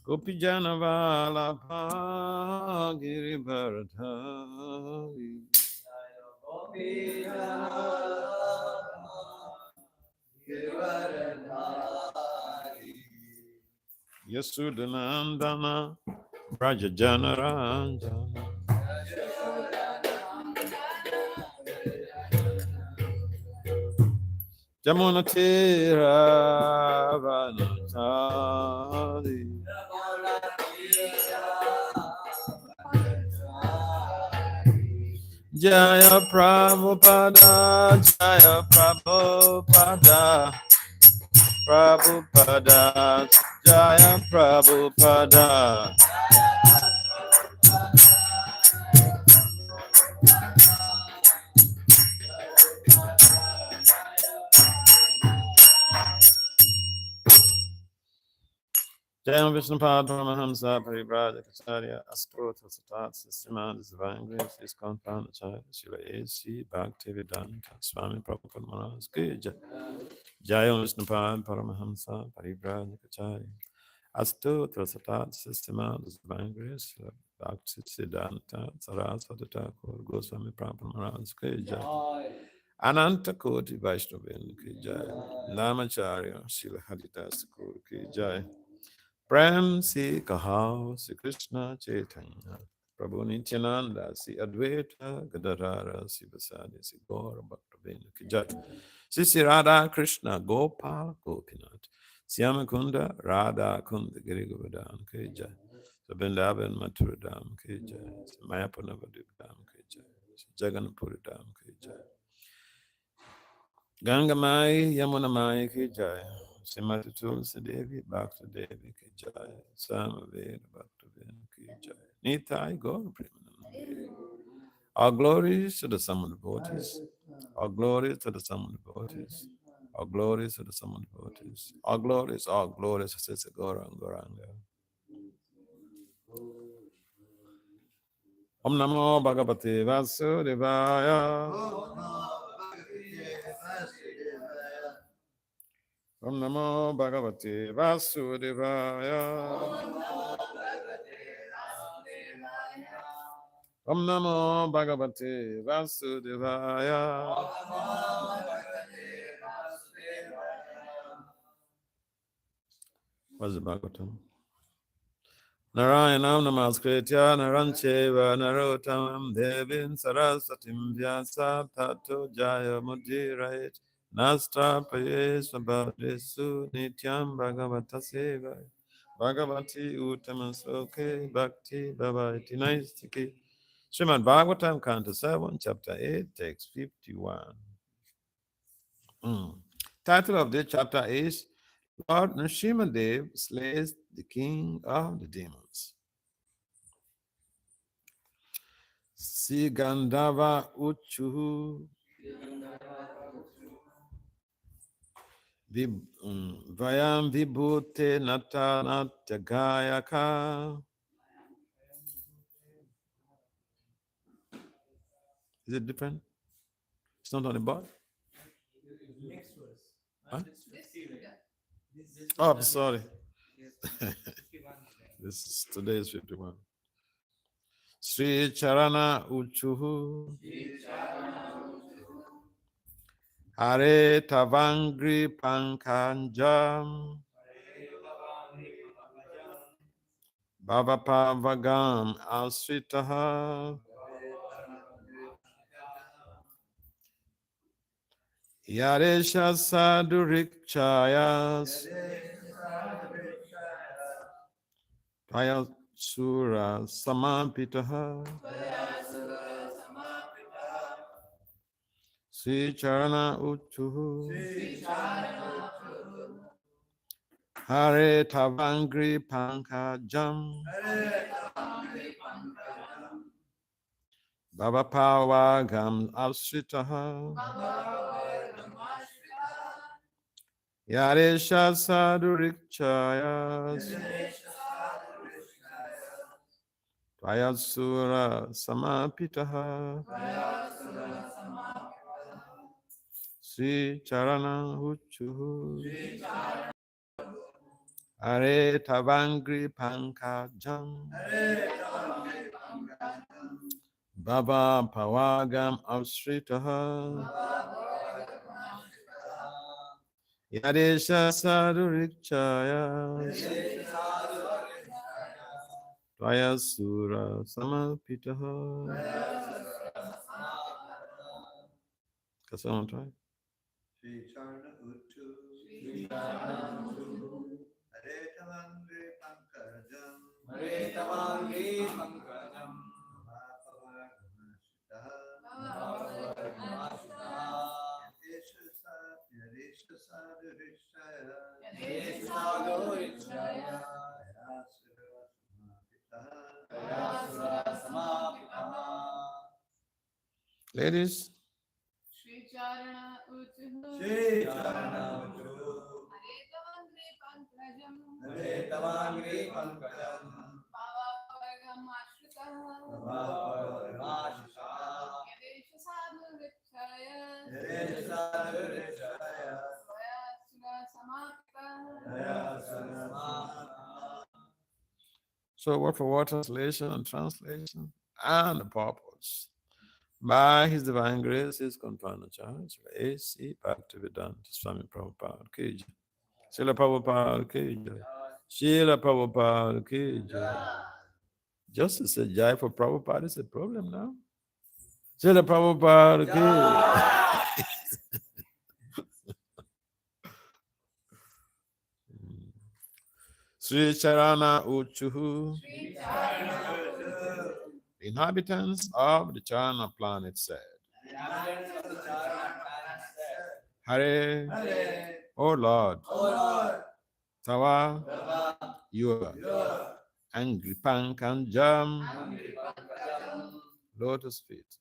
Gopijana Vallabha Girivardhari Yasudhanandana Brajajana Ranjana Jamunatira Vanatari Jaya Prabhupada Jaya Prabhupada Prabhupada Jaya Prabhupada Jaya Vishnupada Paramahamsa Parivrajacharya Astotra Satat Systema Divine Grace is Compound Acharya Srila A.C. Bhakti Vedanta Swami Prabhupada Maharaj Ki Jai. Jaya Vishnupada Paramahamsa Parivrajacharya Astotra Satat Systema Divine Grace Srila Bhakti Siddhanta Saraswati Thakur Goswami Prabhupada Maharaj Ki Jai. Ananta Koti Vaishnavan Ki Jai. Namacharya Srila Haridas Thakur Ki Jai. Prem si kahao si Krishna Chaitanya Prabhu Nityananda si Advaita Gadadhara si Vasadi si Gaura Bhaktivinoda ki Jai. Si Radha Krishna Gopal Gopinath Syamakunda Radha Kunda Giri Govardhan ki Jai. So Vrindavan Mathura Dham ki Jai. Si Mayapur Navadvip Dham ki Jai. Si Jagannathpuri Dham ki Jai. Ganga Mai Yamuna Mai ki Jai. Srimati Tulsi Devi Bhakti Devi ki Jai. Samaveda Bhakti Devi ki Jai. Nitai Gaur Premanand. All glories to the sum of the devotees. All glories to the sum of the devotees. All glories to the sum of the devotees. All glories to Sister Gauranga Gauranga. Om Namo Bhagavate Vasudevaya. Om Namo Bhagavate Vasudevaya. Om Namo Bhagavate Vasudevaya. What's the Bhagavatam? Narayanam Namaskritya Narancheva Narottamam Devim Saraswatim Vyasa Tato Jaya Mudirayet Nastrapaye Svabhadesu Nityam Bhagavata Seva Bhagavati Uttamasoke Bhakti Bhavaiti Naistiki. Srimad Bhagavatam, Canto 7, Chapter 8, Text 51. Title of this chapter is Lord Nrsimhadev slays the king of the demons. Sigandava Uchu Vayam Vibhute Nata Natyagayaka. Is it different? It's not on the board? Huh? Oh, I'm sorry. Today is 51. Sri Charana Uchuhu Hare Tavangri Pankanjam Bhavapavagam Asritaha Yaresha Sadurikchayas Payasura Samapitaha Sri Charana Uchuhu Hare Tavangri Pankajam Bhavapavagam Asritaha Yaresha Sadurikchayas Payasura Samapitaha Sri Charana Uchuhu Hare Tavangri Pankajam Baba Pawagam Avsritaha Yadesha Sadhurikchaya Tvaya Sura Samapitaha. Kasam try. Sri Charna Uttu Hare Tavangri Pankajam Hare Tavangi Pankajam Yadesha Sadhurikshaya Ladies. Sri Charana Uttu Sri Charna Uttu Hare Tavangri Pankajam Hare Tavangri Pankajam Bhava Vargam Ashritaha Yadesha Sadhu Rikshaya Yadesha Sadhurikshaya Svaya Sura Samapita. So word for word translation and translation and the purpose. By His divine grace, His confounded charge, A.C. Bhaktivedanta Swami Prabhupada Ki Jai. Srila Prabhupada Ki Jai. Srila Prabhupada Ki Jai. Just to say Jai for Prabhupada is a problem now. Srila Prabhupada Ki Jai. Sri Charana Uchuhu. The inhabitants of the Charana planet said, Hare, O Lord, Tawa, Yoga, Angripankanjam, lotus feet,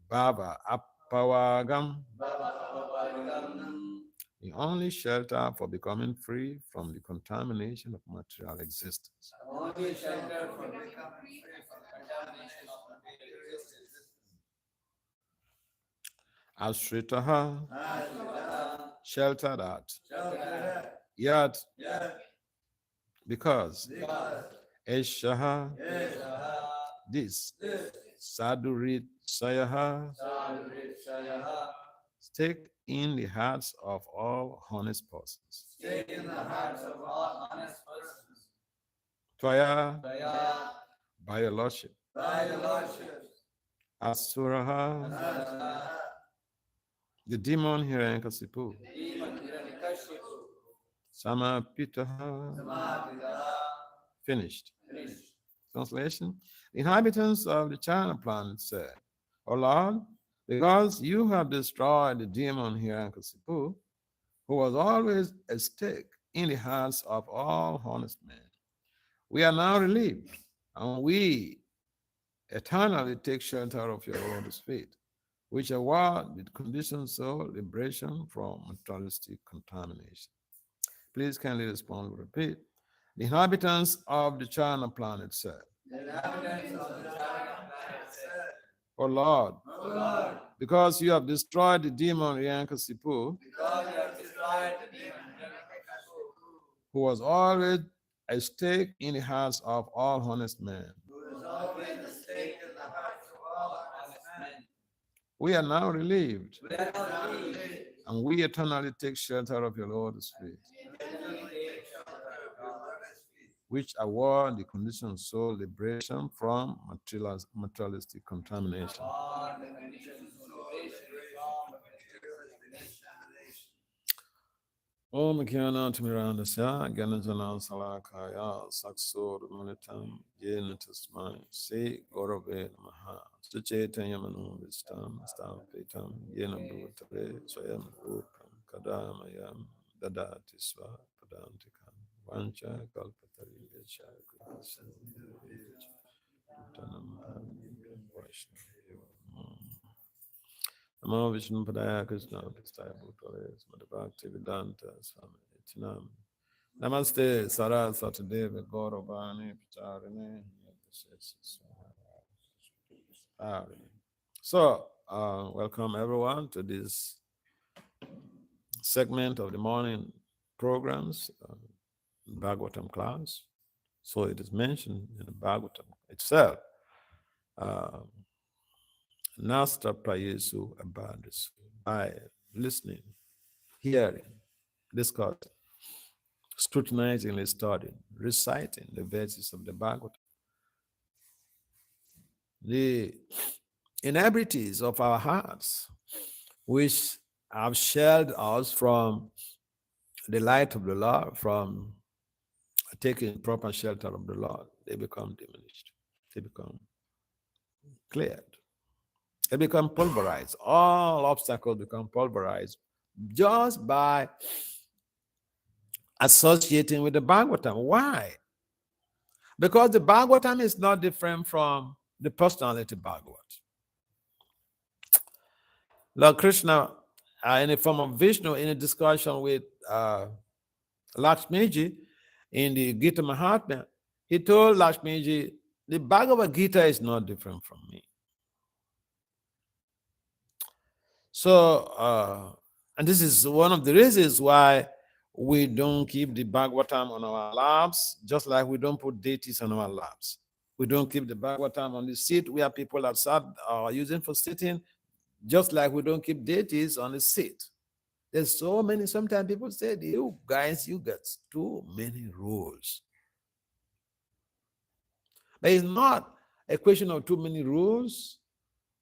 Baba Appawagam, the only shelter for becoming free from the contamination of material existence. Ashritaha, shelter that. Yet, because Eshaha, this Sadurit Sayaha, stake in the hearts of all honest persons. Tvaya, by your lordship. Asuraha, the demon Hiranyakasipu. Samapitaha, finished. Translation: the inhabitants of the China planet said, O Lord, because you have destroyed the demon Hiranyakasipu, who was always a stake in the hearts of all honest men, we are now relieved, and we eternally take shelter of your lotus feet, which award the conditioned soul liberation from materialistic contamination. Please kindly respond, repeat. The inhabitants of the China planet said, O Lord, because you have destroyed the demon Riankasipu, who was always a stake in the hearts of all honest men. We are now relieved, and we eternally take shelter of your Lord's feet, which award the conditioned soul liberation from materialistic contamination. Om Kyana Timirandasya Ganajana Salakaya Saksur Manitam Yen Tasmai Se Gorove Maha Suchetanya Manu Vistam Stapitam Yena Bhutale Swayam Rupam Kadamayam Dadati Swa Padantikam Vancha Kalpatari Vecha Kutanam Vaishnav Namo Vishnu Padaya Krishna Pistaya Bhutale Smata Bhakti Vedanta Swami Itinam Namaste Saraswati Devi Gauravani Pacharine. So, welcome everyone to this segment of the morning programs. Bhagavatam class. So it is mentioned in the Bhagavatam itself. Nasta prayesu abhadresu. By listening, hearing, discussing, scrutinizingly studying, reciting the verses of the Bhagavatam. The inebrities of our hearts, which have shielded us from the light of the Lord, from taking proper shelter of the Lord, they become diminished. They become cleared. They become pulverized. All obstacles become pulverized just by associating with the Bhagavatam. Why? Because the Bhagavatam is not different from the personality Bhagavat. Lord Krishna, in the form of Vishnu, in a discussion with Lakshmiji in the Gita Mahatmya, he told Lakshmiji, the Bhagavad Gita is not different from me. So, and this is one of the reasons why we don't keep the Bhagavatam on our laps, just like we don't put deities on our laps. We don't keep the Bhagavatam on the seat where people are sat using for sitting, just like we don't keep deities on the seat. There's so many, sometimes people say, you guys, you got too many rules. But it's not a question of too many rules.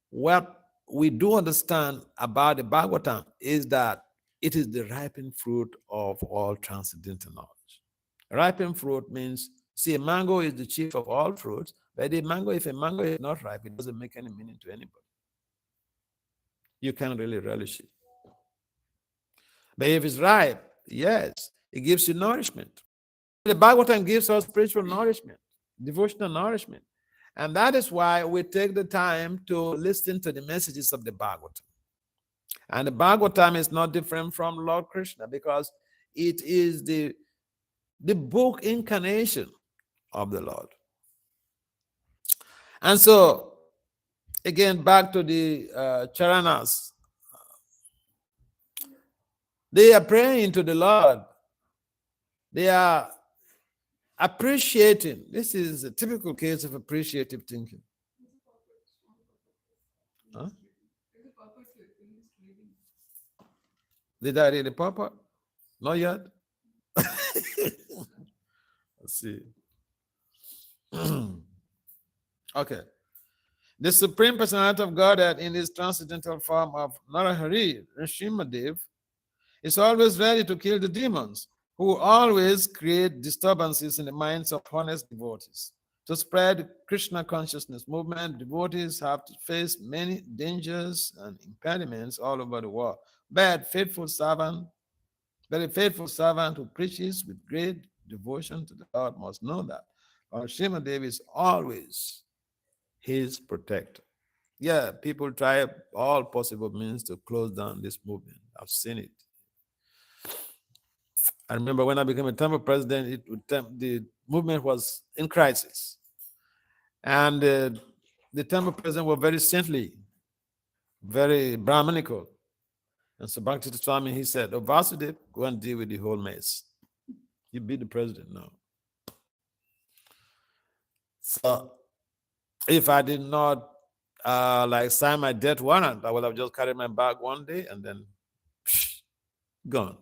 What we do understand about the Bhagavatam is that it is the ripened fruit of all transcendental knowledge. Ripened fruit means, see, a mango is the chief of all fruits, but the mango, if a mango is not ripe, it doesn't make any meaning to anybody. You can't really relish it. But if it's ripe, yes, it gives you nourishment. The Bhagavatam gives us spiritual nourishment, devotional nourishment. And that is why we take the time to listen to the messages of the Bhagavatam. And the Bhagavatam is not different from Lord Krishna because it is the book incarnation of the Lord. And so, again, back to the Charanas. They are praying to the Lord. They are appreciating. This is a typical case of appreciative thinking. Huh? Did I read the purport? Not yet. Let's see. Okay. The Supreme Personality of Godhead in his transcendental form of Narahari, Rishimadev, is always ready to kill the demons who always create disturbances in the minds of honest devotees. To spread Krishna consciousness movement, devotees have to face many dangers and impediments all over the world. But very faithful servant who preaches with great devotion to the Lord must know that our Srimadev is always his protector. Yeah, people try all possible means to close down this movement. I've seen it. I remember when I became a temple president, the movement was in crisis. And the temple president was very saintly, very Brahminical. And so Bhakti Swami, he said, oh, Vasudeva, go and deal with the whole mess. You be the president now. So if I did not sign my death warrant, I would have just carried my bag one day and then gone.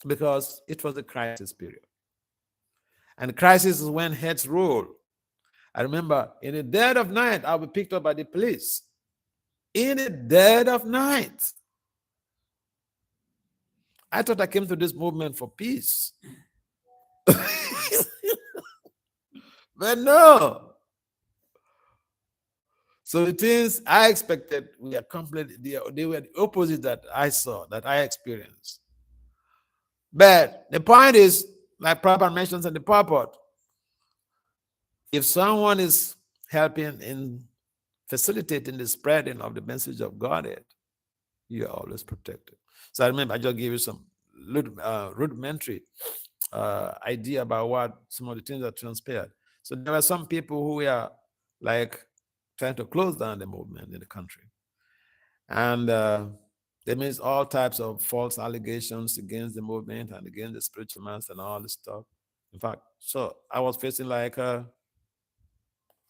Because it was a crisis period. And crisis is when heads roll. I remember in the dead of night, I'll be picked up by the police. In the dead of night. I thought I came to this movement for peace. But no. So the things I expected were completely, they were the opposite that I saw, that I experienced. But the point is, like Prabhupada mentions in the purport, if someone is helping in facilitating the spreading of the message of Godhead, you are always protected. So I remember I just gave you some rudimentary idea about what some of the things that transpired. So there were some people who were like trying to close down the movement in the country. And They made all types of false allegations against the movement and against the spiritual master and all this stuff. In fact, so I was facing like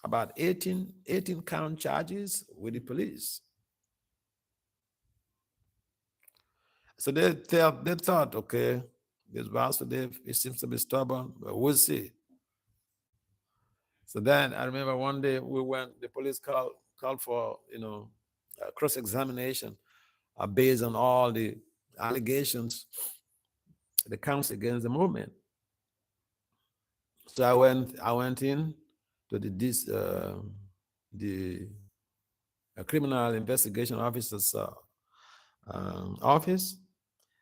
about 18 count charges with the police. So they thought, okay, this Vasudeva, he seems to be stubborn, but we'll see. So then I remember one day the police called for, cross-examination based on all the allegations, the counts against the movement. So I went in to the criminal investigation officer's office,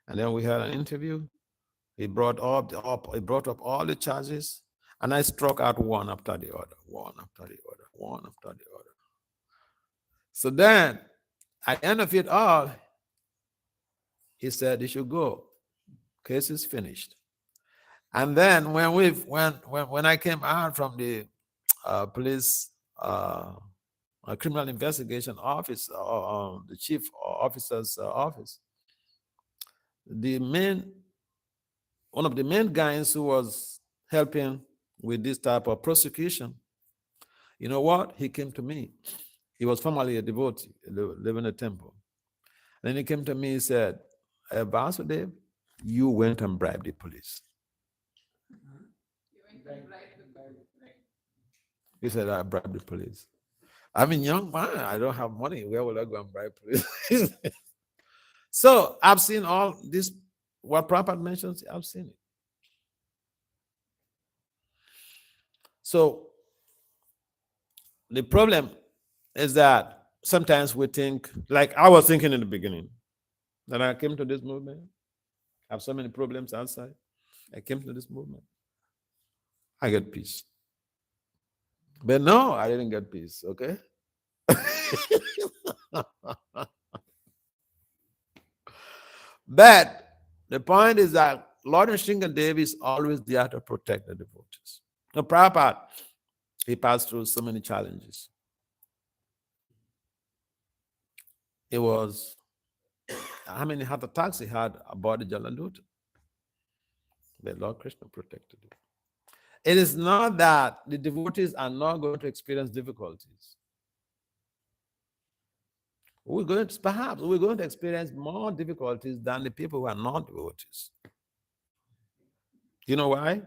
and then we had an interview. He brought up all the charges, and I struck out one after the other, one after the other, one after the other. So then, at the end of it all, he said, "You should go. Case is finished." And then when I came out from the police criminal investigation office, the chief officer's office, one of the main guys who was helping with this type of prosecution, you know what? He came to me. He was formerly a devotee, living in a temple. Then he came to me and said, Vasudeva, you went and bribed the police. He said, I bribed the police. I'm a young man. I don't have money. Where will I go and bribe police? So I've seen all this, what Prabhupada mentions, I've seen it. So the problem is that sometimes we think, like I was thinking in the beginning, that I came to this movement, I have so many problems outside. I came to this movement, I get peace. But no, I didn't get peace, okay? But the point is that Lord Nrsimhadev is always there to protect the devotees. Now, Prabhupada, he passed through so many challenges. It was how many heart attacks he had about the Jalaluta. The Lord Krishna protected him. It is not that the devotees are not going to experience difficulties. Perhaps we're going to experience more difficulties than the people who are not devotees. You know why?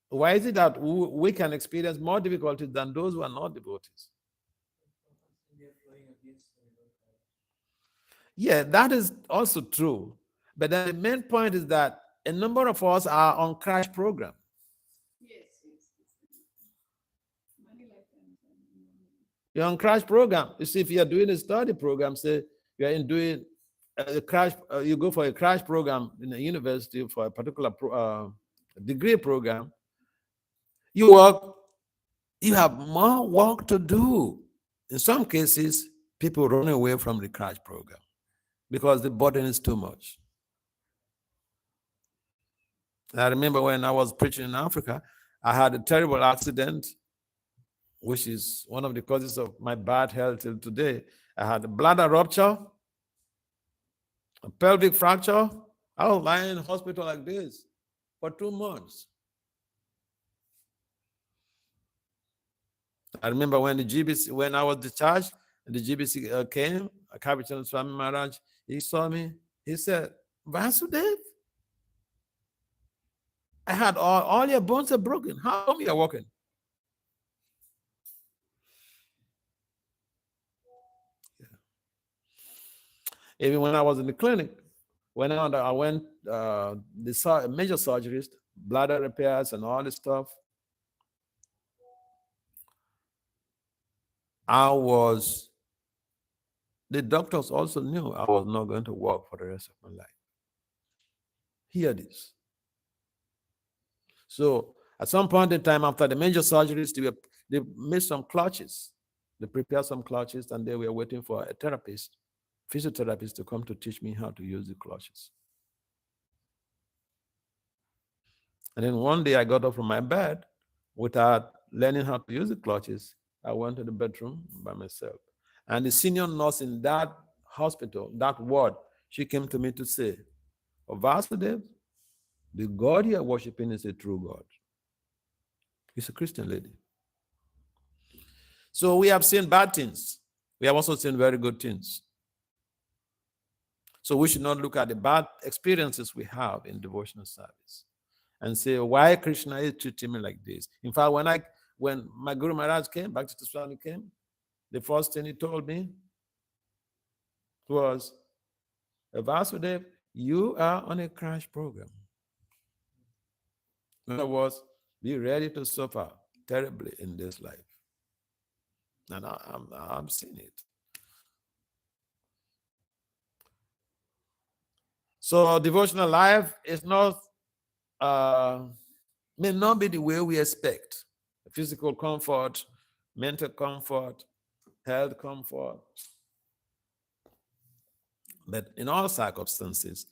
Why is it that we can experience more difficulties than those who are not devotees? Yeah, that is also true. But then the main point is that a number of us are on crash program. Yes. You're on crash program. You see, if you're doing a study program, say you're doing a crash, you go for a crash program in a university for a particular degree program, you have more work to do. In some cases, people run away from the crash program because the burden is too much. I remember when I was preaching in Africa, I had a terrible accident, which is one of the causes of my bad health till today. I had a bladder rupture, a pelvic fracture. I was lying in the hospital like this for 2 months. I remember when when I was discharged, and the GBC came, Captain Swami Maharaj, he saw me. He said, Vasudeva, I had all your bones are broken. How come you're walking? Yeah. Even when I was in the clinic, when I went the major surgeries, bladder repairs and all this stuff, the doctors also knew I was not going to work for the rest of my life. Hear this. So at some point in time after the major surgeries, they made some clutches. They prepared some clutches and they were waiting for a physiotherapist to come to teach me how to use the clutches. And then one day I got up from my bed without learning how to use the clutches. I went to the bedroom by myself. And the senior nurse in that hospital, that word, she came to me to say, "Oh, Vasudeva, the God you are worshiping is a true God." He's a Christian lady. So we have seen bad things. We have also seen very good things. So we should not look at the bad experiences we have in devotional service and say, why Krishna is treating me like this? In fact, when my Guru Maharaj came, Bhakti Swami came, the first thing he told me was, Vasudeva, you are on a crash program. In other words, be ready to suffer terribly in this life. And I'm seeing it. So devotional life is not, may not be the way we expect. Physical comfort, mental comfort, health comfort. But in all circumstances,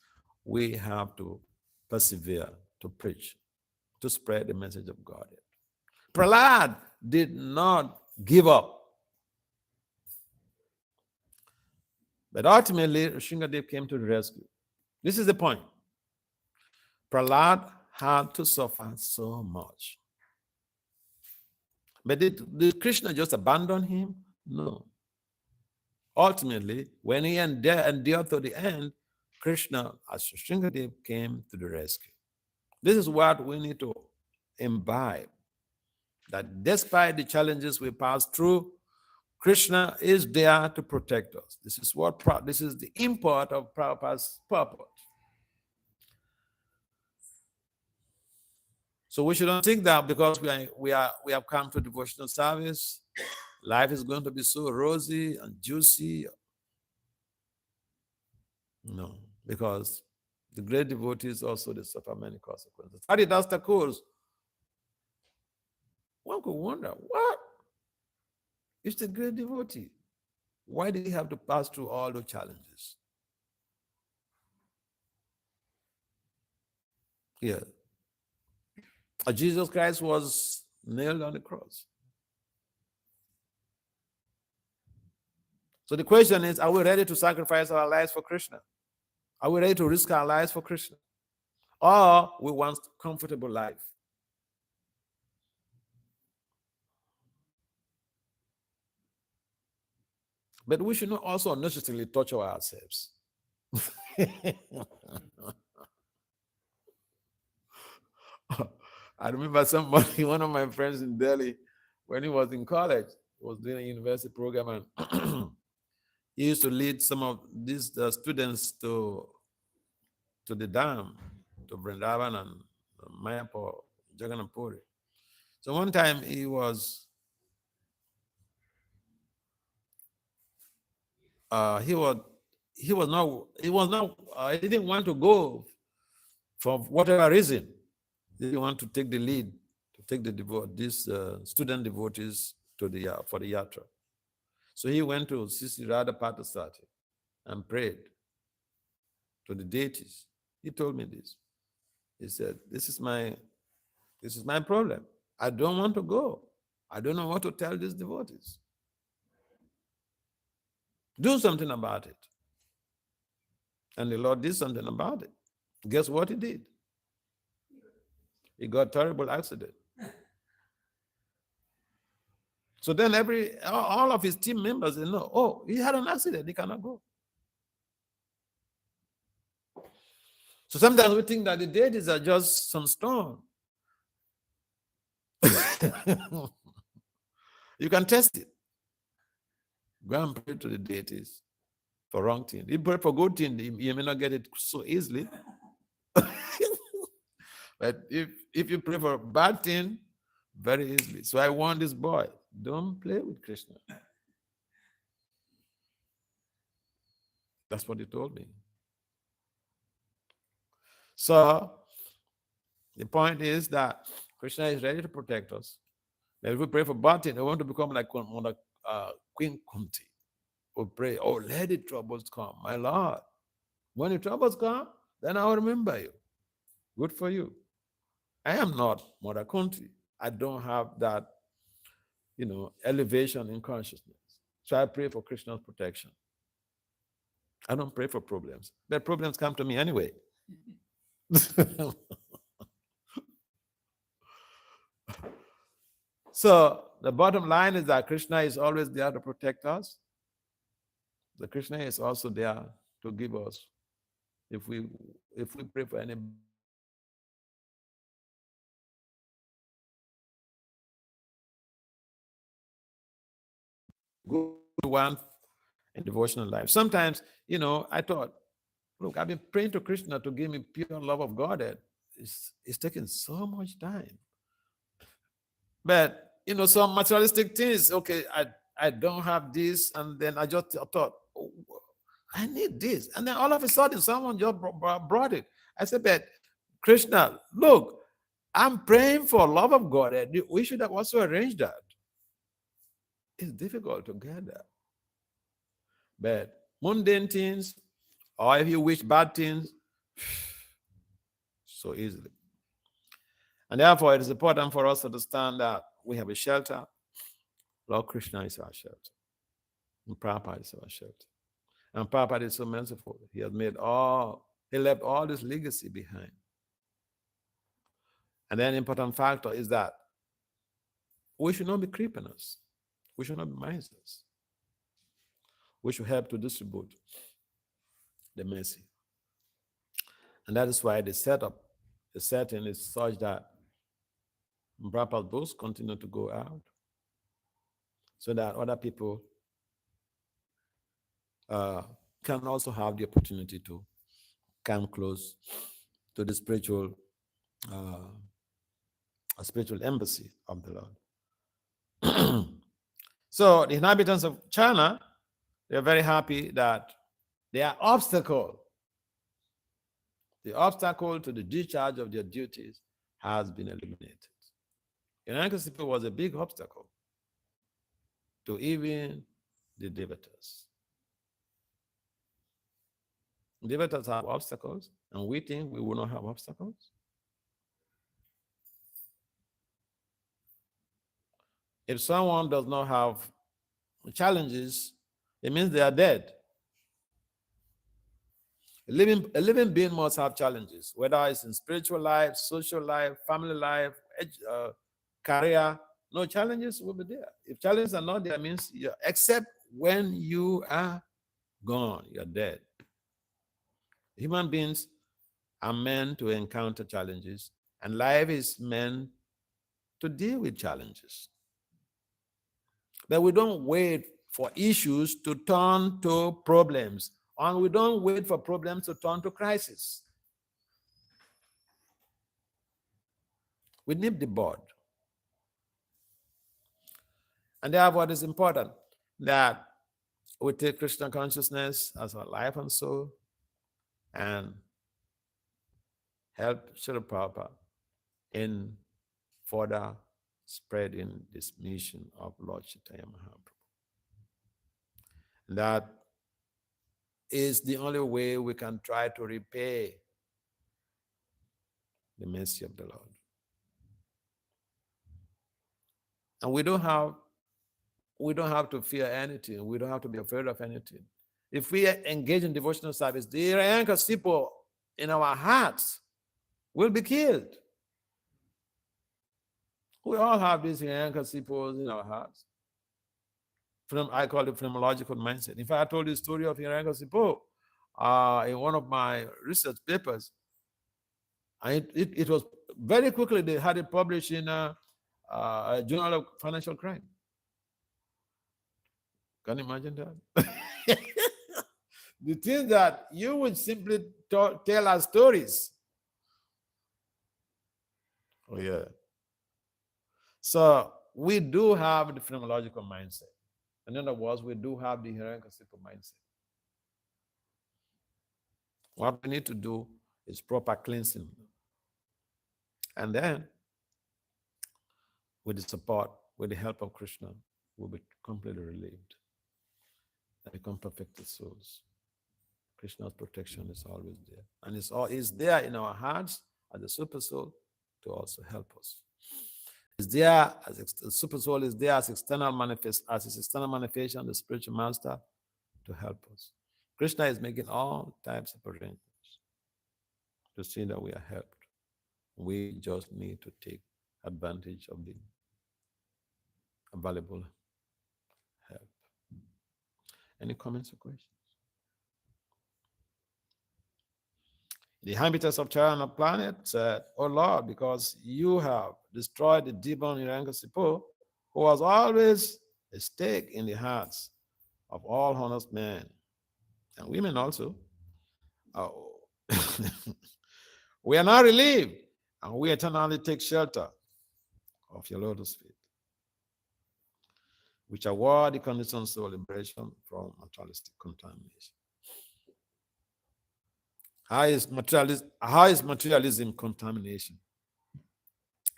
we have to persevere to preach, to spread the message of God. Prahlad did not give up. But ultimately, Sringadev came to the rescue. This is the point. Prahlad had to suffer so much. But did Krishna just abandon him? No. Ultimately, when he endured to the end, Krishna, as Sringadev, came to the rescue. This is what we need to imbibe, that despite the challenges we pass through, Krishna is there to protect us. This is the import of Prabhupada's purpose. So we shouldn't think that because we have come to devotional service, life is going to be so rosy and juicy. No, because the great devotees also they suffer many consequences. Haridas Thakur, one could wonder, what? It's the great devotee. Why did he have to pass through all those challenges? Yeah. Jesus Christ was nailed on the cross. So the question is, are we ready to sacrifice our lives for Krishna? Are we ready to risk our lives for Krishna? Or we want a comfortable life? But we should not also unnecessarily torture ourselves. I remember somebody, one of my friends in Delhi, when he was in college, was doing a university program, and he used to lead some of these students to the dam, to Vrindavan and Mayapur, Jagannath Puri. So one time he didn't want to go for whatever reason. He didn't want to take the lead, to take these student devotees for the yatra. So he went to Sisi Radha Parthasati and prayed to the deities. He told me this. He said, this is my problem. I don't want to go. I don't know what to tell these devotees. Do something about it. And the Lord did something about it. Guess what he did? He got a terrible accident. So then all of his team members, they know, oh, he had an accident, he cannot go. So sometimes we think that the deities are just some stone. You can test it. Go and pray to the deities for wrong thing. You pray for good thing, you may not get it so easily. But if you pray for a bad thing, very easily. So I warn this boy, don't play with Krishna. That's what he told me. So the point is that Krishna is ready to protect us. But if we pray for bad thing, we want to become like Queen Kunti. We pray, oh, let the troubles come, my Lord. When the troubles come, then I will remember you. Good for you. I am not Mother Kunti. I don't have that, elevation in consciousness. So I pray for Krishna's protection. I don't pray for problems. But problems come to me anyway. So the bottom line is that Krishna is always there to protect us. The Krishna is also there to give us. If we pray for any good one in devotional life. Sometimes, I thought, look, I've been praying to Krishna to give me pure love of God. It's taking so much time. But some materialistic things, okay, I don't have this, and then I just thought, oh, I need this. And then all of a sudden, someone just brought it. I said, but Krishna, look, I'm praying for love of God, and we should have also arranged that. It's difficult to get that. But mundane things, or if you wish bad things, so easily. And therefore, it is important for us to understand that we have a shelter. Lord Krishna is our shelter. And Prabhupada is our shelter. And Prabhupada is so merciful. He left all this legacy behind. And then important factor is that we should not be creepiness. We should not be misers. We should help to distribute the mercy. And that is why the setting is such that Prabhupada's books continue to go out so that other people can also have the opportunity to come close to the spiritual embassy of the Lord. So the inhabitants of China, they're very happy that their obstacle, the obstacle to the discharge of their duties, has been eliminated. ISKCON was a big obstacle to even the devotees. Devotees have obstacles, and we think we will not have obstacles. If someone does not have challenges, it means they are dead. A living being must have challenges, whether it's in spiritual life, social life, family life, career. No challenges will be there. If challenges are not there, it means except when you are gone, you're dead. Human beings are meant to encounter challenges, and life is meant to deal with challenges. But we don't wait for issues to turn to problems, and we don't wait for problems to turn to crisis. We nip the bud. And therefore, it is important that we take Krishna consciousness as our life and soul and help Srila Prabhupada in further spreading this mission of Lord Chaitanya Mahaprabhu. That is the only way we can try to repay the mercy of the Lord. And we don't have to fear anything. We don't have to be afraid of anything. If we engage in devotional service, the ISKCON in our hearts will be killed. We all have these ISKCON in our hearts. I call it phenomenological mindset. In fact, I told the story of ISKCON in one of my research papers. And it was very quickly, they had it published in a Journal of Financial Crime. Can you imagine that? The thing that you would simply tell us stories. Oh, yeah. So we do have the phenomenological mindset. In other words, we do have the ISKCON mindset. What we need to do is proper cleansing. And then, with the support, with the help of Krishna, we'll be completely relieved and become perfected souls. Krishna's protection is always there. And it's there in our hearts as a super soul to also help us. It's there as the super soul is there as external manifestation, the spiritual master to help us. Krishna is making all types of arrangements to see that we are helped. We just need to take advantage of the available help. Any comments or questions? The inhabitants of China planet said, "Oh Lord, because you have destroyed the demon Hiranyakasipu, who was always a stake in the hearts of all honest men and women also. Oh. We are now relieved, and we eternally take shelter of your lotus feet, which award the conditions of liberation from materialistic contamination." How is materialism contamination?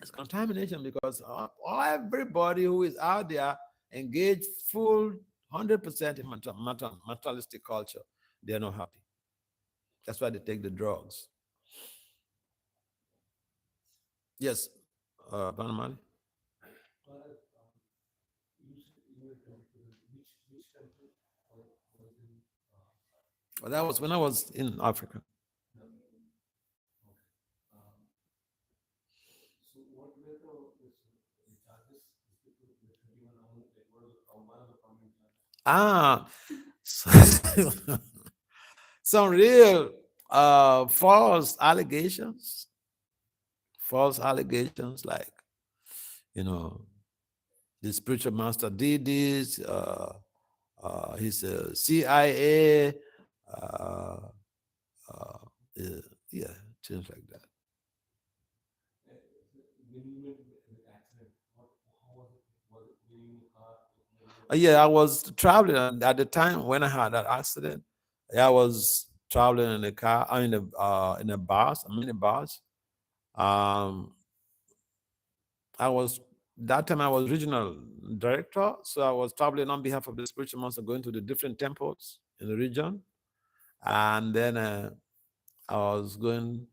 It's contamination because everybody who is out there engaged full 100% in materialistic culture. They are not happy. That's why they take the drugs. Yes, Banamali? Well, that was when I was in Africa. Some real false allegations like, the spiritual master did this, he's a CIA, yeah, things like that. Yeah, I was traveling, and at the time when I had that accident, I was traveling in a car, in a bus, a mini bus. That time I was regional director, so I was traveling on behalf of the spiritual master, going to the different temples in the region, and then I was going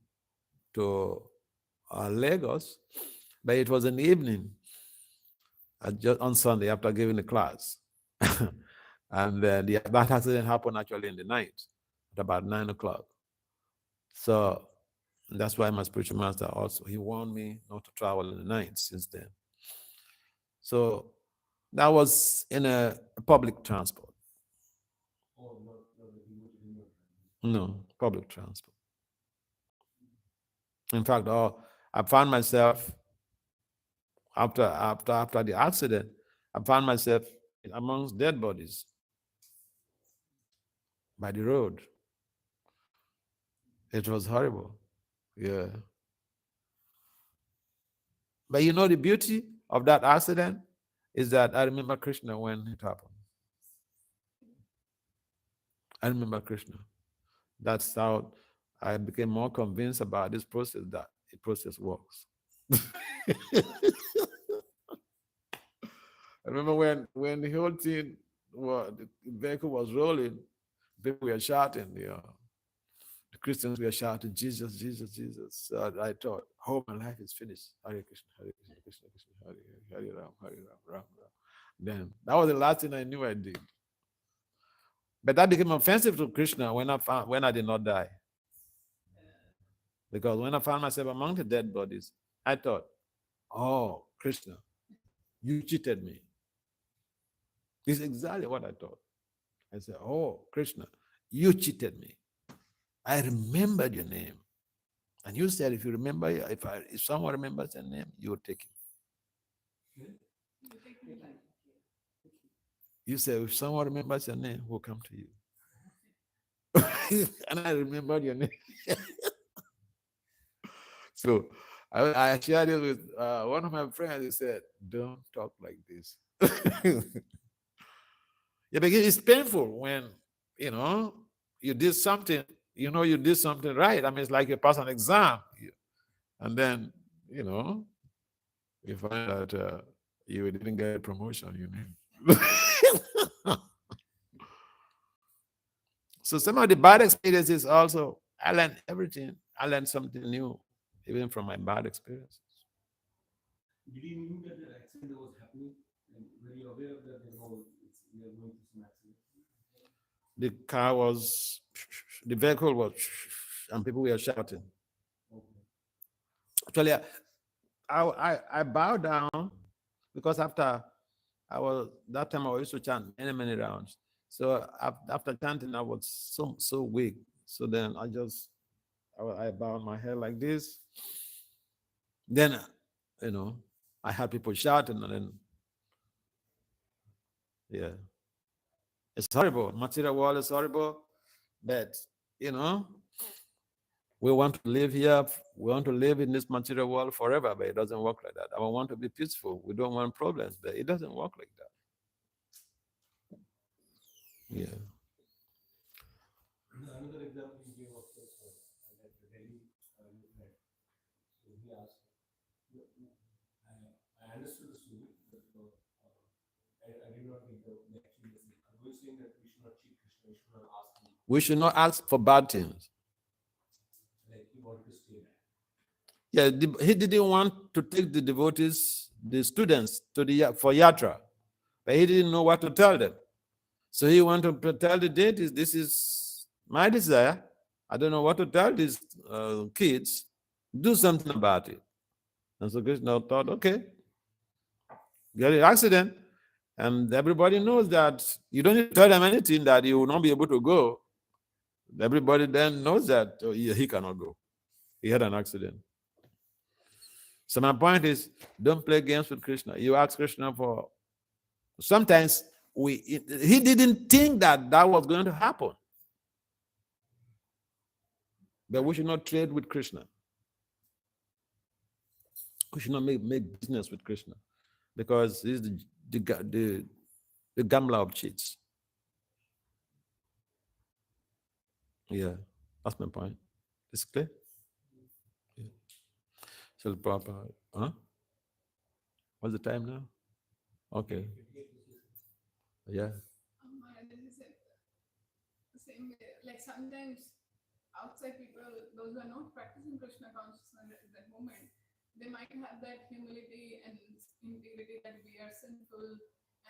to Lagos, but it was in the evening, just on Sunday after giving the class. And then that accident happened actually in the night at about 9 o'clock. So that's why my spiritual master also, he warned me not to travel in the night since then. So that was in a public transport. No, public transport. In fact, I found myself after the accident, I found myself amongst dead bodies by the road. It was horrible. Yeah. But the beauty of that accident is that I remember Krishna when it happened. I remember Krishna. That's how I became more convinced about this process, that the process works. I remember when the whole thing, the vehicle was rolling, people were shouting, the Christians were shouting, "Jesus, Jesus, Jesus." So I thought, oh, my life is finished. Hare Krishna, Hare Krishna, Krishna Krishna, Hare Ram, Hare Ram, Ram Ram. Then that was the last thing I knew I did. But that became offensive to Krishna when I did not die. Because when I found myself among the dead bodies, I thought, oh, Krishna, you cheated me. This is exactly what I thought. I said, oh, Krishna, you cheated me. I remembered your name. And you said, if you remember, if someone remembers your name, you will take it. You said, if someone remembers your name, who will come to you. And I remembered your name. So I shared it with one of my friends. He said, don't talk like this. Yeah, because it's painful when, you did something, you did something right. I mean, it's like you pass an exam. And then, you find that you didn't get a promotion, So some of the bad experiences also, I learned everything. I learned something new, even from my bad experiences. Did you knew that the accident was happening? And were you aware of that? We are going to some accident? the car was, the vehicle was, and people were shouting. Actually, I bowed down because after that time I used to chant many rounds. So after chanting, I was so weak. So then I bowed my head like this. Then, I had people shouting, and then, yeah, it's horrible. Material world is horrible, but you know, we want to live here. We want to live in this material world forever, but it doesn't work like that. I want to be peaceful. We don't want problems, but it doesn't work like that. Yeah. Another example you gave of this that the Delhi movement. So he asked, I understood the story, but I did not get the actual lesson. Are you saying that we should not cheat Krishna? We should not ask him? We should not ask for bad things. Like he wanted to stay there. Yeah, he didn't want to take the devotees, the students, for yatra, but he didn't know what to tell them. So he wanted to tell the deities, this is my desire. I don't know what to tell these kids. Do something about it. And so Krishna thought, okay, get an accident. And everybody knows that you don't need to tell them anything that you will not be able to go. Everybody then knows that he cannot go. He had an accident. So my point is, don't play games with Krishna. You ask Krishna for. Sometimes he didn't think that was going to happen. But we should not trade with Krishna. We should not make business with Krishna, because he's the gambler of cheats. Yeah, that's my point. It's clear. Yeah. So proper. Huh? What's the time now? Okay. Yeah. This is the same way. Like sometimes outside people, those who are not practicing Krishna consciousness at that moment, they might have that humility and integrity that we are sinful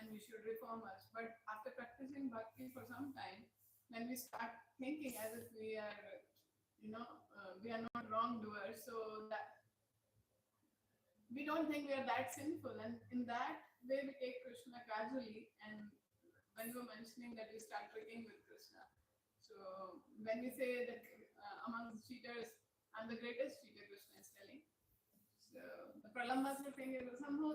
and we should reform us. But after practicing bhakti for some time, then we start thinking as if we are, we are not wrongdoers. So that we don't think we are that sinful, and in that way we take Krishna casually. And when we were mentioning that we start tricking with Krishna, so when we say that among the cheaters, I'm the greatest cheater, Krishna is telling. So the pralambas will think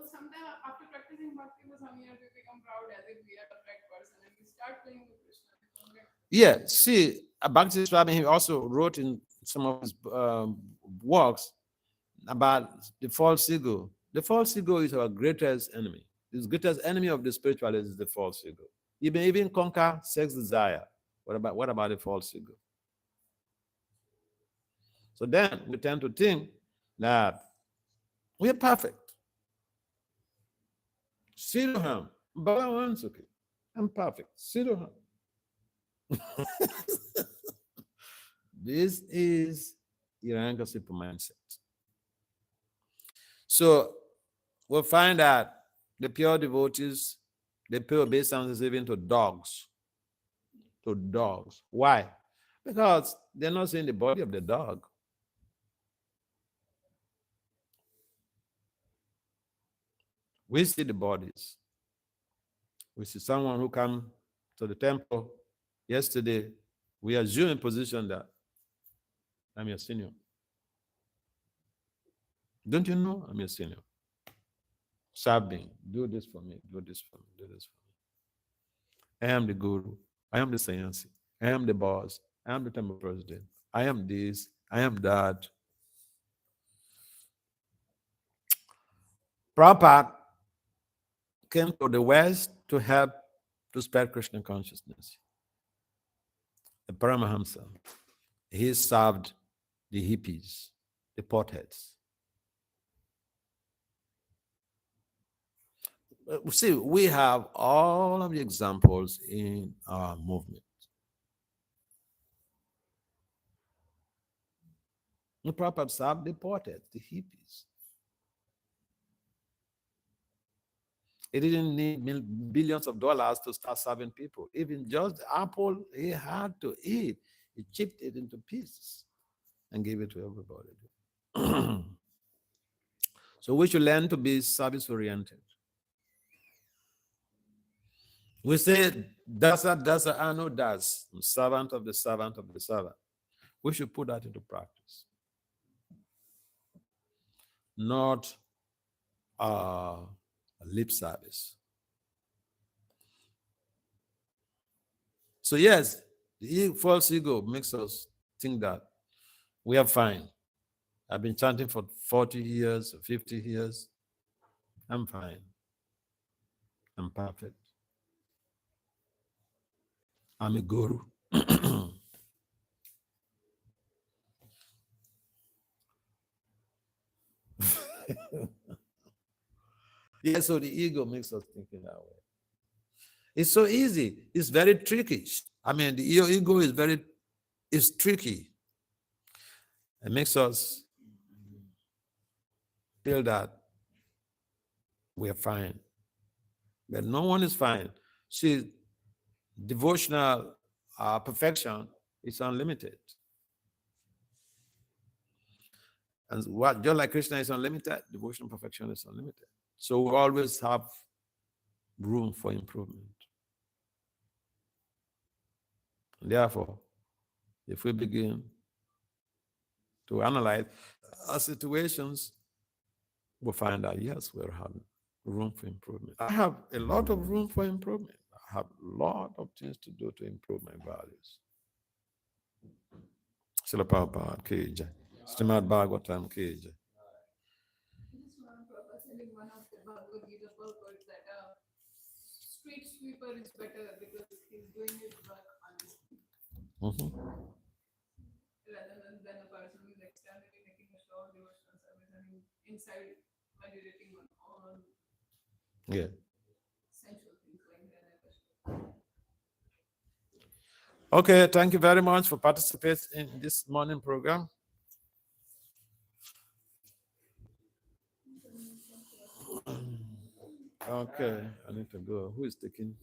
sometime after practicing bhakti for some years, we become proud as if we are the right person, and we start playing with Krishna. Yeah, see, Bhakti Swami, he also wrote in some of his works about the false ego. The false ego is our greatest enemy. The greatest enemy of the spiritualist is the false ego. You may even conquer sex desire. What about the false ego? So then we tend to think that we are perfect. Siroham, Bhagavan's okay. I'm perfect. Siroham. This is Hiranyakasipu mindset. So we'll find that the pure devotees, they pay obeisance even to dogs. To dogs. Why? Because they're not seeing the body of the dog. We see the bodies. We see someone who came to the temple yesterday. We assume a position that I'm your senior. Don't you know I'm your senior? Serve me. Do this for me. Do this for me. Do this for me. I am the guru. I am the sannyasi. I am the boss. I am the temple president. I am this. I am that. Prabhupada came to the West to help to spread Krishna consciousness. The Paramahamsa, he served the hippies, the potheads. See, we have all of the examples in our movement. The Prabhupada served the potheads, the hippies. He didn't need billions of dollars to start serving people. Even just the apple he had to eat, he chipped it into pieces and gave it to everybody. So we should learn to be service-oriented. We say, dasa, ano das, servant of the servant of the servant. We should put that into practice. Not lip service. So yes, the false ego makes us think that we are fine. I've been chanting for 40 years, 50 years. I'm fine. I'm perfect. I'm a guru. Yeah, so the ego makes us think in that way. It's so easy. It's very tricky. I mean, the ego is tricky. It makes us feel that we're fine. But no one is fine. See, devotional perfection is unlimited. And what just like Krishna is unlimited, devotional perfection is unlimited. So we always have room for improvement. Therefore, if we begin to analyze our situations, we'll find out, yes, we're having room for improvement. I have a lot of room for improvement. I have a lot of things to do to improve my values. Srila Prabhupada, K.J. Srimad Bhagavatam, K.J. Just one purpose, I think one of the Bhagavad Gita purpose that a street sweeper is better because he's doing his work honestly, rather than a person who's externally making a show of devotional service and inside meditating on all essential things like that. Okay, thank you very much for participating in this morning program. Okay, I need to go. Who is taking?